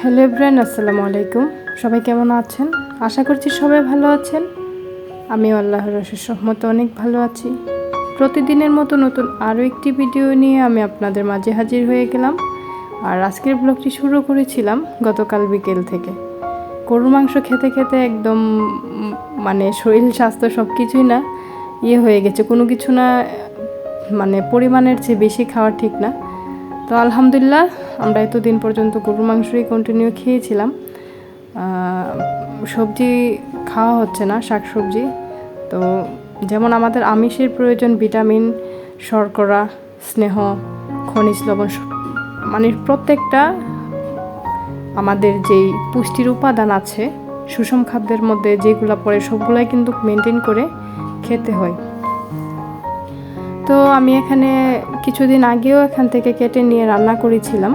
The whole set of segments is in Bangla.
হ্যালো এভরিওয়ান, আসসালামু আলাইকুম। সবাই কেমন আছেন? আশা করছি সবাই ভালো আছেন। আমিও আল্লাহর অশেষ রহমতে অনেক ভালো আছি। প্রতিদিনের মতো নতুন আরও একটি ভিডিও নিয়ে আমি আপনাদের মাঝে হাজির হয়ে গেলাম। আর আজকের ব্লগটি শুরু করেছিলাম গতকাল বিকেল থেকে। গরুর মাংস খেতে খেতে একদম শরীর স্বাস্থ্য সব কিছুই না হয়ে গেছে, কোনো কিছু না পরিমাণের চেয়ে বেশি খাওয়া ঠিক না। তো আলহামদুলিল্লাহ আমরা এতদিন পর্যন্ত গরুর মাংসই কন্টিনিউ খেয়েছিলাম, সবজি খাওয়া হচ্ছে না, শাকসবজি। তো যেমন আমাদের আমিষের প্রয়োজন ভিটামিন, শর্করা, স্নেহ, খনিজ লবণ, প্রত্যেকটা আমাদের যেই পুষ্টির উপাদান আছে সুষম খাদ্যের মধ্যে যেগুলো পড়ে সবগুলাই কিন্তু মেনটেন করে খেতে হয়। তো আমি এখানে কিছুদিন আগেও এখান থেকে কেটে নিয়ে রান্না করেছিলাম,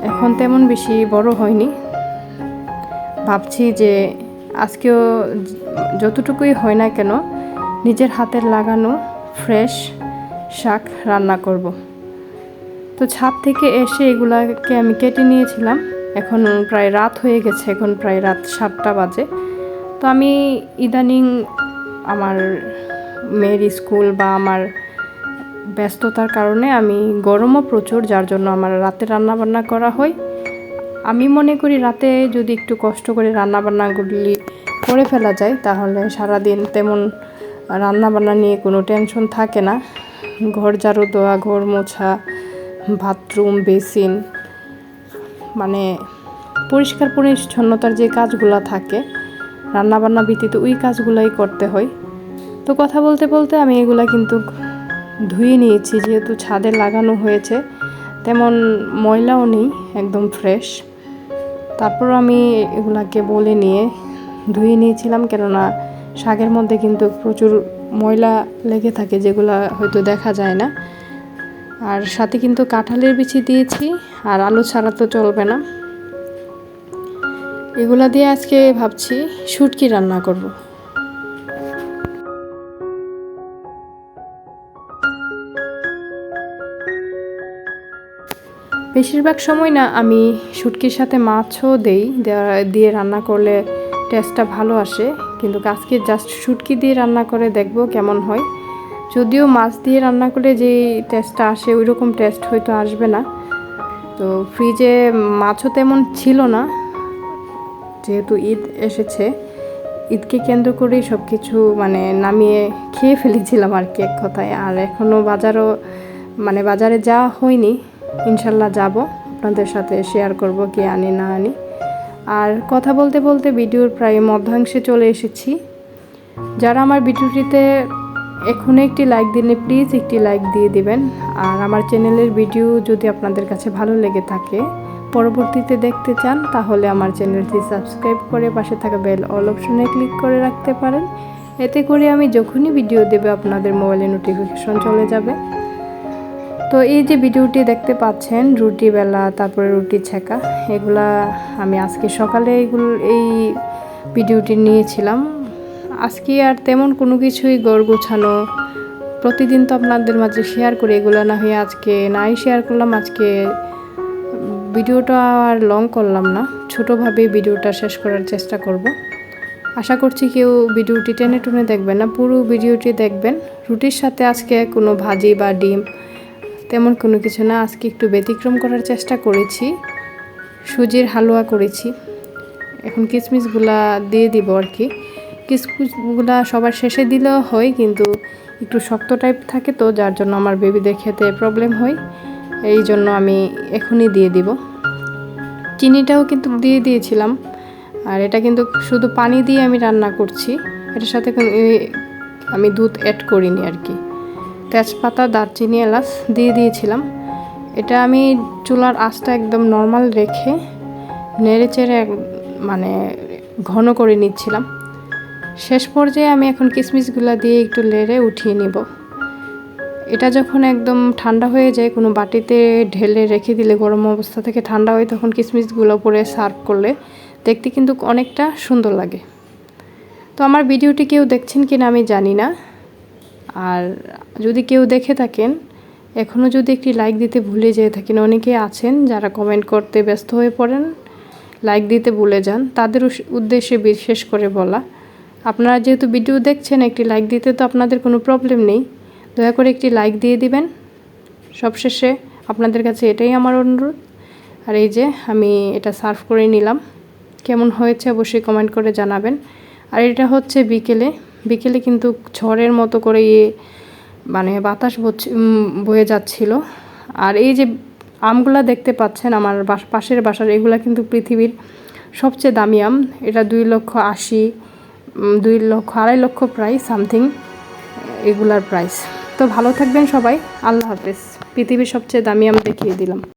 এখন তেমন বেশি বড় হয়নি। ভাবছি যে আজকেও যতটুকুই হয় না কেন নিজের হাতের লাগানো ফ্রেশ শাক রান্না করব। তো ছাদ থেকে এসে এগুলাকে আমি কেটে নিয়েছিলাম। এখন প্রায় রাত হয়ে গেছে, এখন প্রায় রাত 7টা বাজে। তো আমি ইদানিং আমার মেয়ের স্কুল বা আমার ব্যস্ততার কারণে আমি গরমও প্রচুর, যার জন্য আমার রাতে রান্নাবান্না করা হয়। আমি মনে করি রাতে যদি একটু কষ্ট করে রান্নাবান্নাগুলি করে ফেলা যায় তাহলে সারাদিন তেমন রান্নাবান্না নিয়ে কোনো টেনশন থাকে না। ঘর ঝাড়ু দেওয়া, ঘর মোছা, বাথরুম, বেসিন, পরিষ্কার পরিচ্ছন্নতার যে কাজগুলো থাকে রান্নাবান্না ব্যতীত ওই কাজগুলাই করতে হয়। তো কথা বলতে বলতে আমি এগুলা কিন্তু ধুয়ে নিয়েছি, যেহেতু ছাদে লাগানো হয়েছে তেমন ময়লাও নেই, একদম ফ্রেশ। তারপর আমি এগুলাকে বলে নিয়ে ধুয়ে নিয়েছিলাম, কেননা শাকের মধ্যে কিন্তু প্রচুর ময়লা লেগে থাকে যেগুলো হয়তো দেখা যায় না। আর সাথে কিন্তু কাঁঠালের বিচি দিয়েছি, আর আলু ছাড়া তো চলবে না। এগুলা দিয়ে আজকে ভাবছি শুটকি রান্না করব। বেশিরভাগ সময় না আমি শুটকির সাথে মাছও দিয়ে রান্না করলে টেস্টটা ভালো আসে, কিন্তু আজকে জাস্ট শুটকি দিয়ে রান্না করে দেখব কেমন হয়। যদিও মাছ দিয়ে রান্না করলে যে টেস্টটা আসে ওই রকম টেস্ট হয়তো আসবে না। তো ফ্রিজে মাছও তেমন ছিল না, যেহেতু ঈদ এসেছে, ঈদকে কেন্দ্র করেই সব কিছু নামিয়ে খেয়ে ফেলেছিলাম আর কি এক কথায়। আর এখনও বাজারে যাওয়া হয়নি, ইনশাল্লাহ যাব, আপনাদের সাথে শেয়ার করব কি আনি না আনি। আর কথা বলতে বলতে ভিডিওর প্রায় মধ্যাংশে চলে এসেছি। যারা আমার ভিডিওটিতে এখনো একটি লাইক দিলে প্লিজ একটি লাইক দিয়ে দিবেন। আর আমার চ্যানেলের ভিডিও যদি আপনাদের কাছে ভালো লেগে থাকে, পরবর্তীতে দেখতে চান, তাহলে আমার চ্যানেলটি সাবস্ক্রাইব করে পাশে থাকা বেল অল অপশনে ক্লিক করে রাখতে পারেন। এতে করে আমি যখনই ভিডিও দেব আপনাদের মোবাইলে নোটিফিকেশন চলে যাবে। তো এই যে ভিডিওটি দেখতে পাচ্ছেন রুটি বেলা, তারপরে রুটি ছেঁকা, এগুলা আমি আজকে সকালে এই ভিডিওটি নিয়েছিলাম। আজকে আর তেমন কোনো কিছুই গড় গোছানো, প্রতিদিন তো আপনাদের মাঝে শেয়ার করি, এগুলো না হয়ে আজকে নাই শেয়ার করলাম। আজকে ভিডিওটা আর লং করলাম না, ছোটোভাবে ভিডিওটা শেষ করার চেষ্টা করব। আশা করছি কেউ ভিডিওটি টেনে টুনে দেখবেন না, পুরো ভিডিওটি দেখবেন। রুটির সাথে আজকে কোনো ভাজি বা ডিম তেমন কোনো কিছু না, আজকে একটু ব্যতিক্রম করার চেষ্টা করেছি, সুজির হালুয়া করেছি। এখন কিশমিশগুলা দিয়ে দিব আর কি। কিশমিশগুলা সবার শেষে দিলেও হয়, কিন্তু একটু শক্ত টাইপ থাকে, তো যার জন্য আমার বেবিদের খেতে প্রবলেম হয়, এই জন্য আমি এখনই দিয়ে দিব। চিনিটাও কিন্তু দিয়ে দিয়েছিলাম। আর এটা কিন্তু শুধু পানি দিয়ে আমি রান্না করছি, এটার সাথে আমি দুধ অ্যাড করিনি আর কি। তেজপাতা, দারচিনি, এলাচ দিয়ে দিয়েছিলাম। এটা আমি চুলার আঁচটা একদম নর্মাল রেখে নেড়ে চেড়ে ঘন করে নিচ্ছিলাম। শেষ পর্যায়ে আমি এখন কিশমিশগুলো দিয়ে একটু নেড়ে উঠিয়ে নিব। এটা যখন একদম ঠান্ডা হয়ে যায়, কোনো বাটিতে ঢেলে রেখে দিলে, গরম অবস্থা থেকে ঠান্ডা হয়, তখন কিশমিশগুলো পরে সার্ভ করলে দেখতে কিন্তু অনেকটা সুন্দর লাগে। তো আমার ভিডিওটি কেউ দেখছেন কিনা আমি জানি না, আর যদি কেউ দেখে থাকেন এখনও যদি একটি লাইক দিতে ভুলে যেয়ে থাকেন, অনেকে আছেন যারা কমেন্ট করতে ব্যস্ত হয়ে পড়েন, লাইক দিতে ভুলে যান, তাদের উদ্দেশ্যে বিশেষ করে বলা। আপনারা যেহেতু ভিডিও দেখছেন, একটি লাইক দিতে তো আপনাদের কোনো প্রবলেম নেই, দয়া করে একটি লাইক দিয়ে দিবেন। সবশেষে আপনাদের কাছে এটাই আমার অনুরোধ। আর এই যে আমি এটা সার্ভ করে নিলাম, কেমন হয়েছে অবশ্যই কমেন্ট করে জানাবেন। আর এটা হচ্ছে বিকেলে কিন্তু ঝড়ের মতো করে মানে বাতাস বয়ে যাচ্ছিল। আর এই যে আমগুলা দেখতে পাচ্ছেন আমার পাশের বাসার, এগুলা কিন্তু পৃথিবীর সবচেয়ে দামি আম। এটা 2,80,000, 2,00,000, 2,50,000 প্রায় সামথিং এগুলার প্রাইস। তো ভালো থাকবেন সবাই, আল্লাহ হাফেজ। পৃথিবীর সবচেয়ে দামি আম দেখিয়ে দিলাম।